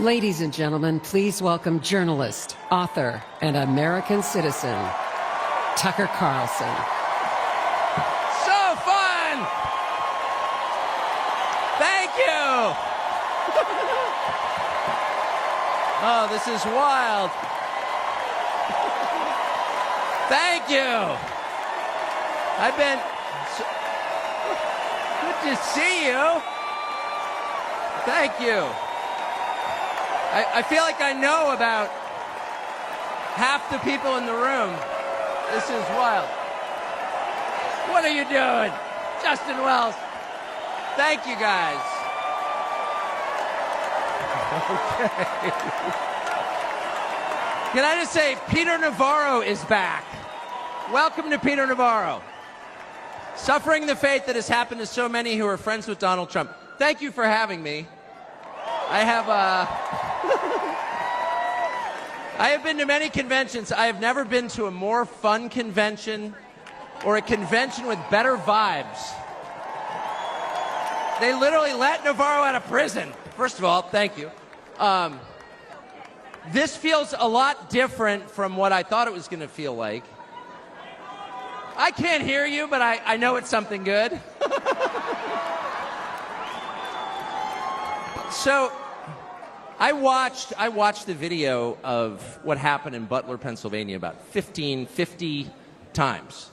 Ladies and gentlemen, please welcome journalist, author, and American citizen, Tucker Carlson. So fun! Thank you! Oh, this is wild. Thank you! I've been... Good to see you. Thank you. I feel like I know about half the people in the room. This is wild. What are you doing? Justin Wells. Thank you, guys. Okay. Can I just say, Peter Navarro is back. Welcome to Peter Navarro. Suffering the fate that has happened to so many who are friends with Donald Trump. Thank you for having me. I have been to many conventions. I have never been to a more fun convention or a convention with better vibes. They literally let Navarro out of prison. First of all, thank you. This feels a lot different from what I thought it was going to feel like. I can't hear you, but I know it's something good. So I watched the video of what happened in Butler, Pennsylvania about 50 times.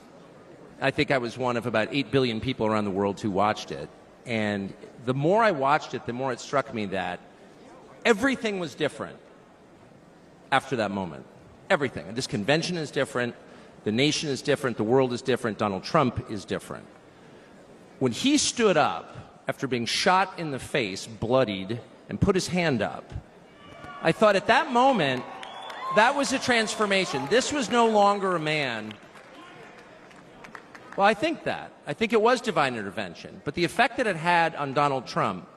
I think I was one of about 8 billion people around the world who watched it. And the more I watched it, the more it struck me that everything was different after that moment. Everything. And this convention is different. The nation is different. The world is different. Donald Trump is different. When he stood up after being shot in the face, bloodied, and put his hand up, I thought at that moment, that was a transformation. This was no longer a man. Well, I think that. I think it was divine intervention. But the effect that it had on Donald Trump,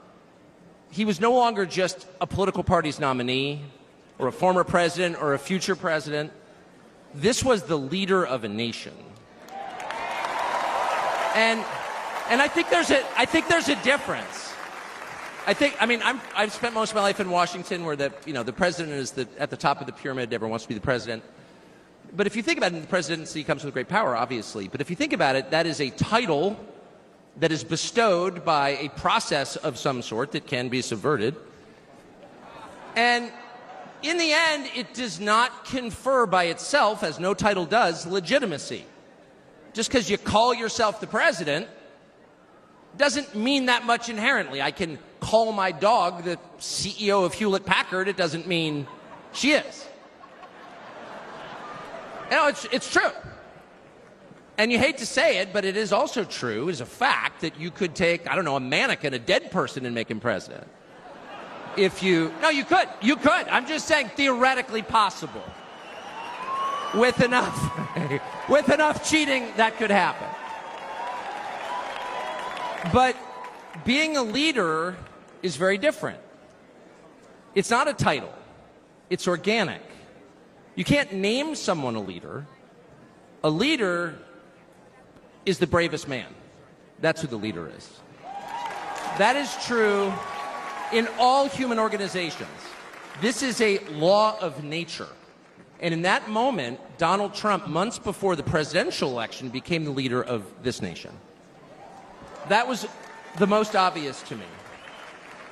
he was no longer just a political party's nominee or a former president or a future president. This was the leader of a nation. And I think there's a difference. I've spent most of my life in Washington where the president is at the top of the pyramid, everyone wants to be the president. But if you think about it, the presidency comes with great power, obviously. But if you think about it, that is a title that is bestowed by a process of some sort that can be subverted. And in the end, it does not confer by itself, as no title does, legitimacy. Just because you call yourself the president doesn't mean that much inherently. I can call my dog the CEO of Hewlett-Packard. It doesn't mean she is. You know, it's true. And you hate to say it, but it is also true, as a fact, that you could take, I don't know, a mannequin, a dead person, and make him president. No, you could. You could. I'm just saying theoretically possible. With enough cheating, that could happen. But being a leader is very different. It's not a title. It's organic. You can't name someone a leader. A leader is the bravest man. That's who the leader is. That is true in all human organizations. This is a law of nature. And in that moment, Donald Trump, months before the presidential election, became the leader of this nation. That was the most obvious to me.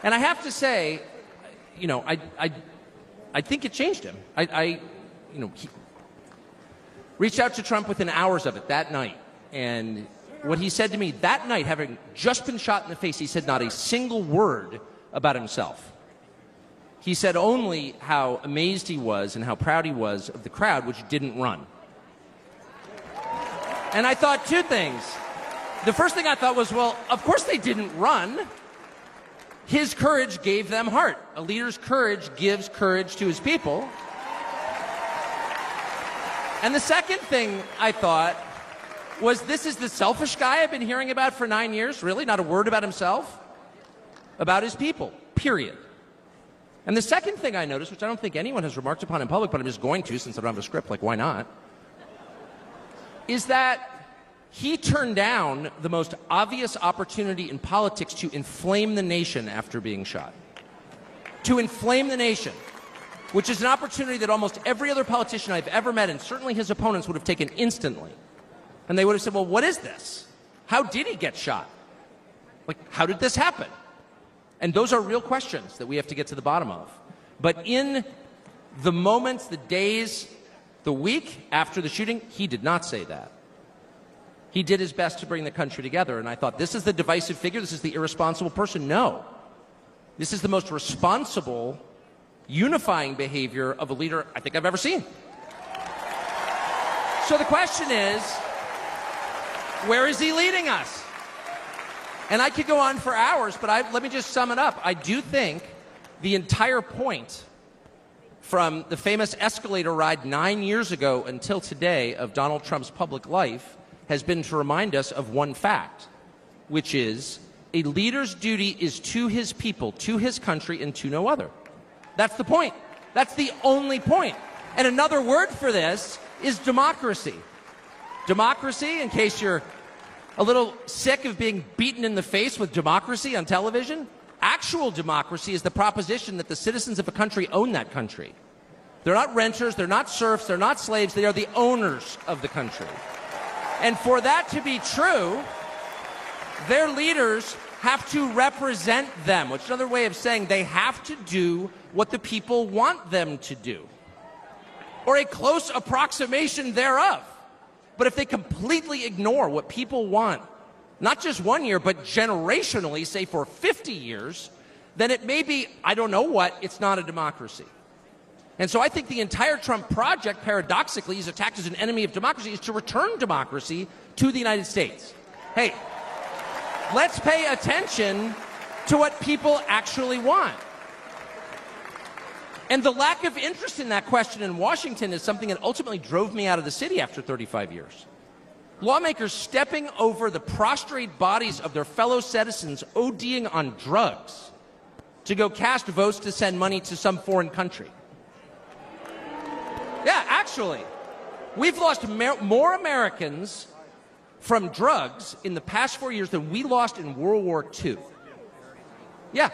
And I have to say, I think it changed him. He reached out to Trump within hours of it that night. And what he said to me that night, having just been shot in the face, he said not a single word about himself. He said only how amazed he was and how proud he was of the crowd, which didn't run. And I thought two things. The first thing I thought was, well, of course they didn't run. His courage gave them heart. A leader's courage gives courage to his people. And the second thing I thought was, this is the selfish guy I've been hearing about for 9 years? Really? Not a word about himself? About his people, period. And the second thing I noticed, which I don't think anyone has remarked upon in public, but I'm just going to since I don't have a script, like why not, is that he turned down the most obvious opportunity in politics to inflame the nation after being shot. to inflame the nation, which is an opportunity that almost every other politician I've ever met, and certainly his opponents, would have taken instantly. And they would have said, well, what is this? How did he get shot? Like, how did this happen? And those are real questions that we have to get to the bottom of. But in the moments, the days, the week after the shooting, he did not say that. He did his best to bring the country together. And I thought, this is the divisive figure? This is the irresponsible person? No. This is the most responsible, unifying behavior of a leader I think I've ever seen. So the question is, where is he leading us? And I could go on for hours, but let me just sum it up. I do think the entire point from the famous escalator ride 9 years ago until today of Donald Trump's public life has been to remind us of one fact, which is a leader's duty is to his people, to his country, and to no other. That's the point. That's the only point. And another word for this is democracy. Democracy, in case you're a little sick of being beaten in the face with democracy on television, actual democracy is the proposition that the citizens of a country own that country. They're not renters, they're not serfs, they're not slaves, they are the owners of the country. And for that to be true, their leaders have to represent them, which is another way of saying they have to do what the people want them to do, or a close approximation thereof. But if they completely ignore what people want, not just 1 year, but generationally, say for 50 years, then it may be, I don't know what, it's not a democracy. And so I think the entire Trump project, paradoxically, is attacked as an enemy of democracy, is to return democracy to the United States. Hey, let's pay attention to what people actually want. And the lack of interest in that question in Washington is something that ultimately drove me out of the city after 35 years. Lawmakers stepping over the prostrate bodies of their fellow citizens ODing on drugs to go cast votes to send money to some foreign country. Yeah, actually, we've lost more Americans from drugs in the past 4 years than we lost in World War II. Yeah.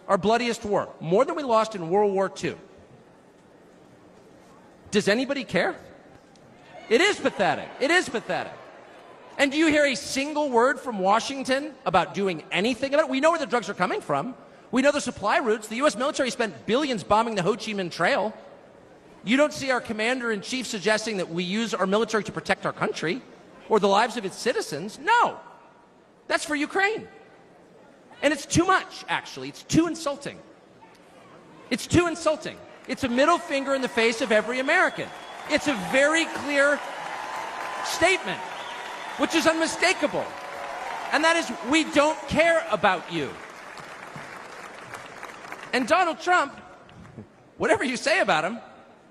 Our bloodiest war. More than we lost in World War II. Does anybody care? It is pathetic. It is pathetic. And do you hear a single word from Washington about doing anything about it? We know where the drugs are coming from. We know the supply routes. The U.S. military spent billions bombing the Ho Chi Minh Trail. You don't see our commander-in-chief suggesting that we use our military to protect our country or the lives of its citizens. No. That's for Ukraine. And it's too much, actually. It's too insulting. It's too insulting. It's a middle finger in the face of every American. It's a very clear statement, which is unmistakable. And that is, we don't care about you. And Donald Trump, whatever you say about him,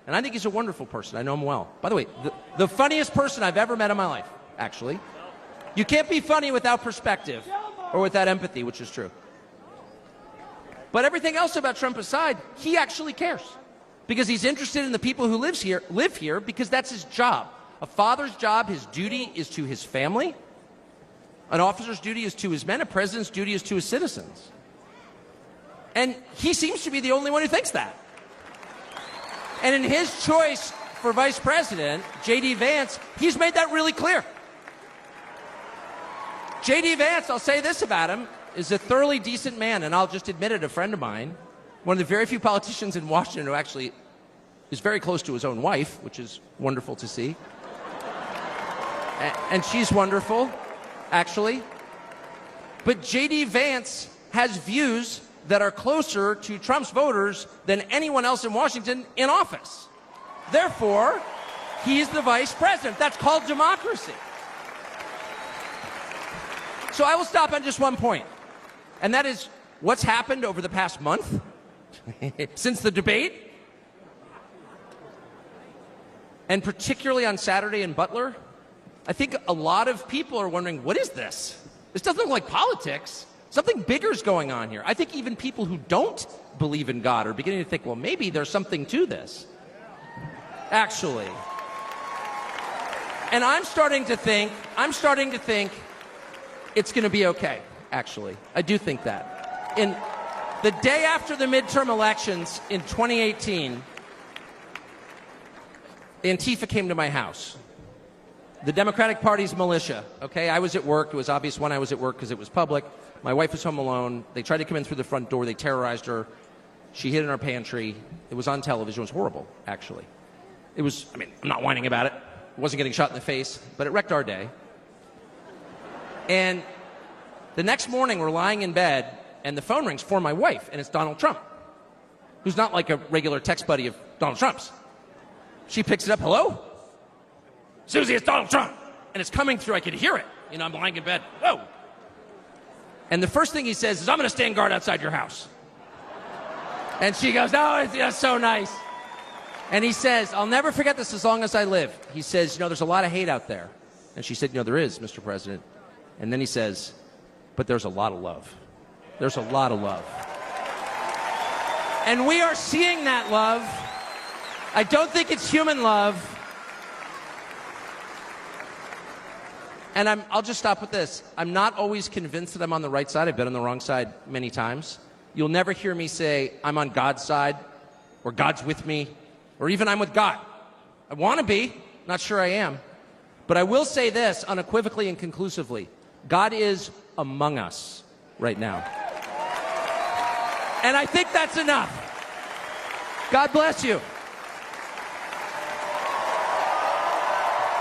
and I think he's a wonderful person. I know him well. By the way, the funniest person I've ever met in my life, actually. You can't be funny without perspective. Or without empathy, which is true. But everything else about Trump aside, he actually cares. Because he's interested in the people who live here, because that's his job. A father's job, his duty is to his family. An officer's duty is to his men. A president's duty is to his citizens. And he seems to be the only one who thinks that. And in his choice for vice president, J.D. Vance, he's made that really clear. J.D. Vance, I'll say this about him, is a thoroughly decent man, and I'll just admit it, a friend of mine, one of the very few politicians in Washington who actually is very close to his own wife, which is wonderful to see. And she's wonderful, actually. But J.D. Vance has views that are closer to Trump's voters than anyone else in Washington in office. Therefore, he's the vice president. That's called democracy. So I will stop on just one point, and that is what's happened over the past month since the debate, and particularly on Saturday in Butler. I think a lot of people are wondering, what is this? This doesn't look like politics. Something bigger is going on here. I think even people who don't believe in God are beginning to think, well, maybe there's something to this, actually. And I'm starting to think it's going to be okay, actually. I do think that. The day after the midterm elections in 2018, Antifa came to my house. The Democratic Party's militia, okay? I was at work. It was obvious when I was at work because it was public. My wife was home alone. They tried to come in through the front door. They terrorized her. She hid in our pantry. It was on television. It was horrible, actually. It was, I mean, I'm not whining about it. I wasn't getting shot in the face, but it wrecked our day. And the next morning, we're lying in bed, and the phone rings for my wife, and it's Donald Trump, who's not like a regular text buddy of Donald Trump's. She picks it up. Hello? Susie, it's Donald Trump. And it's coming through. I could hear it. You know, I'm lying in bed. Whoa. And the first thing he says is, I'm going to stand guard outside your house. And she goes, no, that's so nice. And he says, I'll never forget this as long as I live. He says, you know, there's a lot of hate out there. And she said, you know, there is, Mr. President. And then he says, but there's a lot of love. There's a lot of love. And we are seeing that love. I don't think it's human love. And I'll just stop with this. I'm not always convinced that I'm on the right side. I've been on the wrong side many times. You'll never hear me say, I'm on God's side, or God's with me, or even I'm with God. I want to be. Not sure I am. But I will say this unequivocally and conclusively. God is among us right now. And I think that's enough. God bless you.